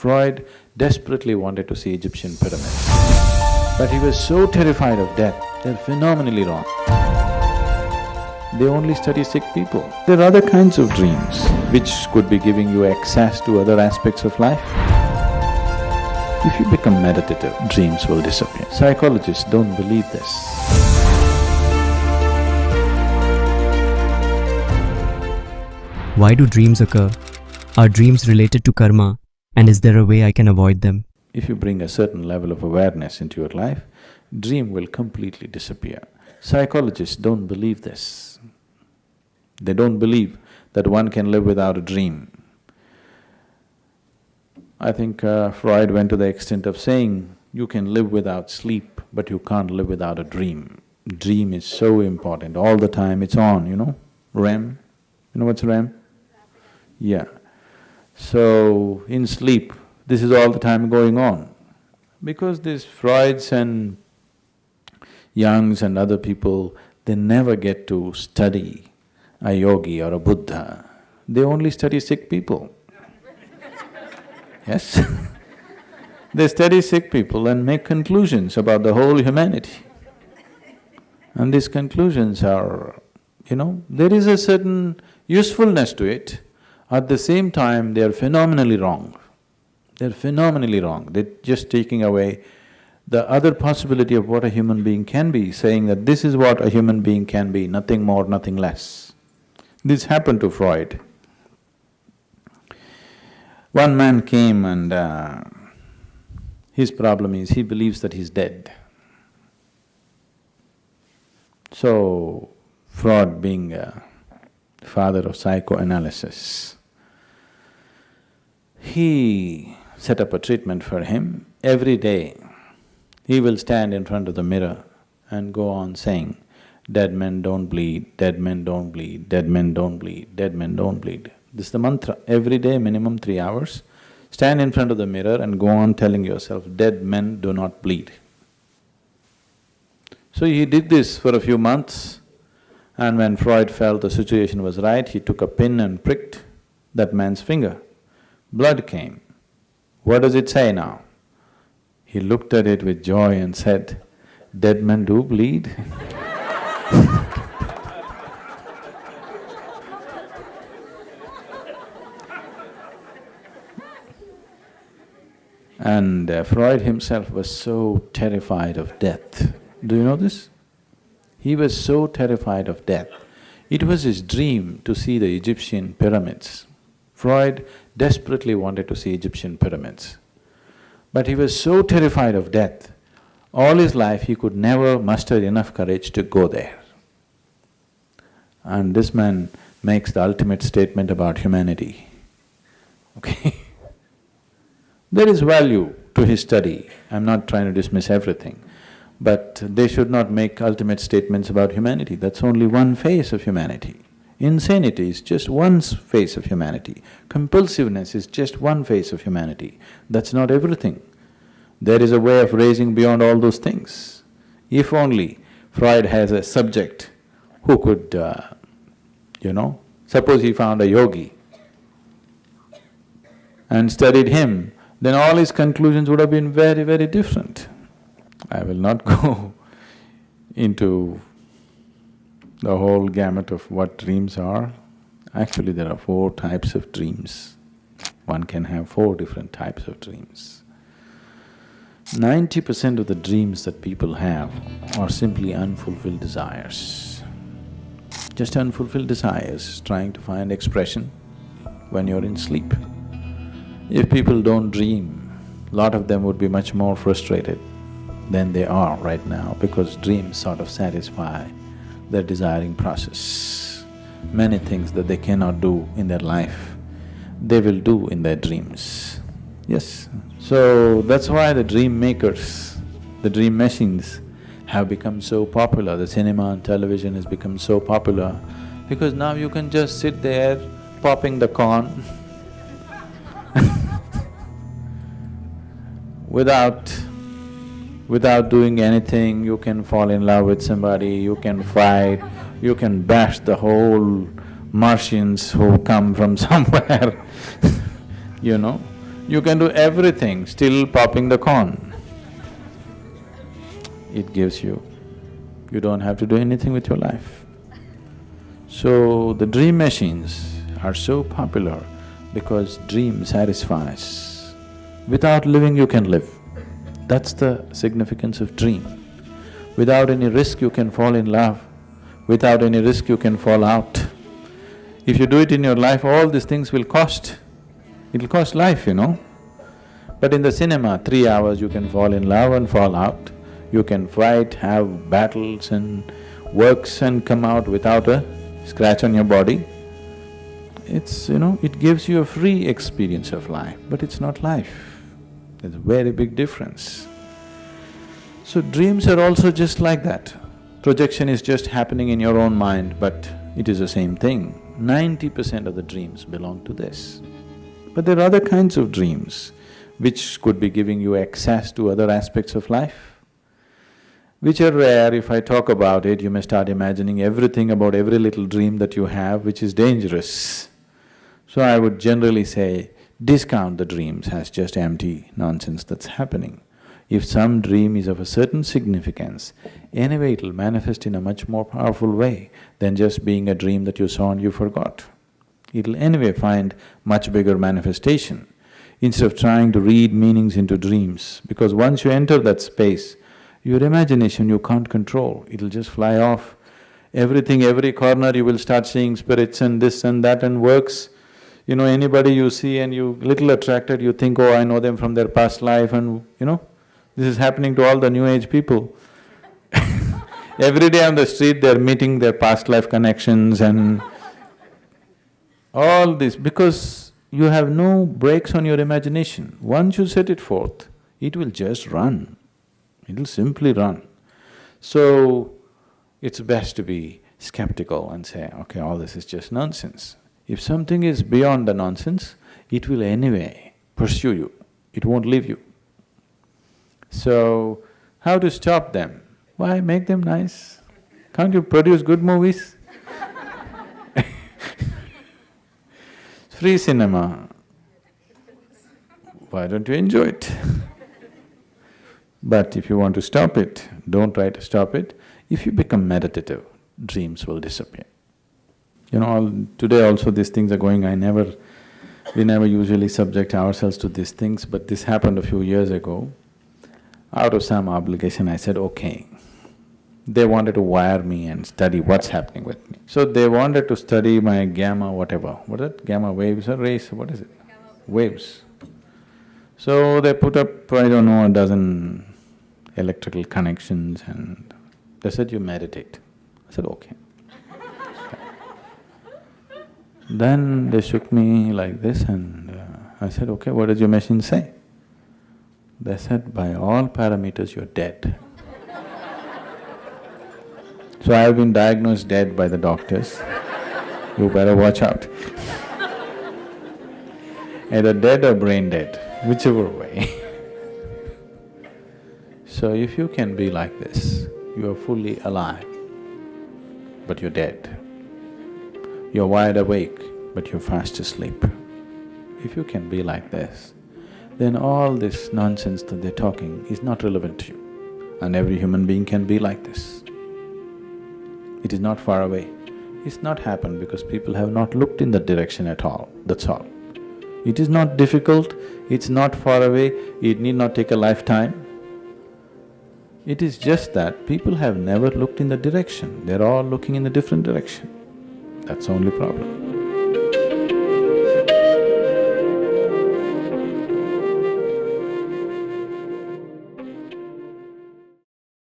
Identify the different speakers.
Speaker 1: Freud desperately wanted to see Egyptian pyramids, but he was so terrified of death, they're phenomenally wrong. They only study sick people. There are other kinds of dreams which could be giving you access to other aspects of life. If you become meditative, dreams will disappear. Psychologists don't believe this.
Speaker 2: Why do dreams occur? Are dreams related to karma? And is there a way I can avoid them?
Speaker 1: If you bring a certain level of awareness into your life, dream will completely disappear. Psychologists don't believe this. They don't believe that one can live without a dream. I think Freud went to the extent of saying, you can live without sleep, but you can't live without a dream. Dream is so important, all the time it's on, you know? REM, you know what's REM? Yeah. So, in sleep, this is all the time going on. Because these Freuds and Youngs and other people, they never get to study a yogi or a Buddha. They only study sick people. Yes? They study sick people and make conclusions about the whole humanity. And these conclusions are, there is a certain usefulness to it. At the same time, they are phenomenally wrong. They're phenomenally wrong. They're just taking away the other possibility of what a human being can be, saying that this is what a human being can be, nothing more, nothing less. This happened to Freud. One man came and his problem is he believes that he's dead. So, Freud being a father of psychoanalysis, he set up a treatment for him. Every day, he will stand in front of the mirror and go on saying, dead men don't bleed, dead men don't bleed, dead men don't bleed, dead men don't bleed. This is the mantra. Every day, minimum 3 hours, stand in front of the mirror and go on telling yourself, dead men do not bleed. So he did this for a few months, and when Freud felt the situation was right, he took a pin and pricked that man's finger. Blood came. What does it say now? He looked at it with joy and said, dead men do bleed. And Freud himself was so terrified of death. Do you know this? He was so terrified of death. It was his dream to see the Egyptian pyramids. Freud desperately wanted to see Egyptian pyramids. But he was so terrified of death, all his life he could never muster enough courage to go there. And this man makes the ultimate statement about humanity, okay? There is value to his study, I'm not trying to dismiss everything, but they should not make ultimate statements about humanity, that's only one face of humanity. Insanity is just one face of humanity. Compulsiveness is just one face of humanity. That's not everything. There is a way of raising beyond all those things. If only Freud has a subject who could, suppose he found a yogi and studied him, then all his conclusions would have been very, very different. I will not go into the whole gamut of what dreams are. Actually, there are 4 types of dreams. One can have 4 different types of dreams. 90% of the dreams that people have are simply unfulfilled desires. Just unfulfilled desires trying to find expression when you're in sleep. If people don't dream, a lot of them would be much more frustrated than they are right now, because dreams sort of satisfy their desiring process. Many things that they cannot do in their life, they will do in their dreams. Yes, so that's why the dream makers, the dream machines have become so popular. The cinema and television has become so popular because now you can just sit there popping the corn without doing anything. You can fall in love with somebody, you can fight, you can bash the whole Martians who come from somewhere You can do everything, still popping the corn. It gives you don't have to do anything with your life. So the dream machines are so popular because dream satisfies. Without living you can live. That's the significance of dream. Without any risk you can fall in love, without any risk you can fall out. If you do it in your life, all these things will cost. It'll cost life, But in the cinema, 3 hours you can fall in love and fall out. You can fight, have battles and works and come out without a scratch on your body. It gives you a free experience of life, but it's not life. There's a very big difference. So dreams are also just like that. Projection is just happening in your own mind, but it is the same thing. 90% of the dreams belong to this. But there are other kinds of dreams which could be giving you access to other aspects of life, which are rare. If I talk about it, you may start imagining everything about every little dream that you have, which is dangerous. So I would generally say, discount the dreams as just empty nonsense that's happening. If some dream is of a certain significance, anyway it'll manifest in a much more powerful way than just being a dream that you saw and you forgot. It'll anyway find much bigger manifestation instead of trying to read meanings into dreams, because once you enter that space, your imagination you can't control, it'll just fly off. Everything, every corner you will start seeing spirits and this and that and works. Anybody you see and you little attracted, you think, oh, I know them from their past life and this is happening to all the new age people. Every day on the street they're meeting their past life connections and all this, because you have no brakes on your imagination. Once you set it forth, it will just run. It'll simply run. So, it's best to be skeptical and say, okay, all this is just nonsense. If something is beyond the nonsense, it will anyway pursue you, it won't leave you. So, how to stop them? Why, make them nice. Can't you produce good movies? Free cinema. Why don't you enjoy it? But if you want to stop it, don't try to stop it. If you become meditative, dreams will disappear. Today also these things are going, we never usually subject ourselves to these things, but this happened a few years ago. Out of some obligation, I said, okay. They wanted to wire me and study what's happening with me. So they wanted to study my gamma whatever. What is it? Gamma waves or rays, what is it? Waves. So they put up, I don't know, a dozen electrical connections and they said, you meditate. I said, okay. Then they shook me like this and I said, okay, what does your machine say? They said, by all parameters you're dead. So I've been diagnosed dead by the doctors. You better watch out. Either dead or brain dead, whichever way. So if you can be like this, you are fully alive, but you're dead. You're wide awake, but you're fast asleep. If you can be like this, then all this nonsense that they're talking is not relevant to you. And every human being can be like this. It is not far away. It's not happened because people have not looked in that direction at all, that's all. It is not difficult, it's not far away, it need not take a lifetime. It is just that people have never looked in that direction, they're all looking in a different direction. That's the only problem.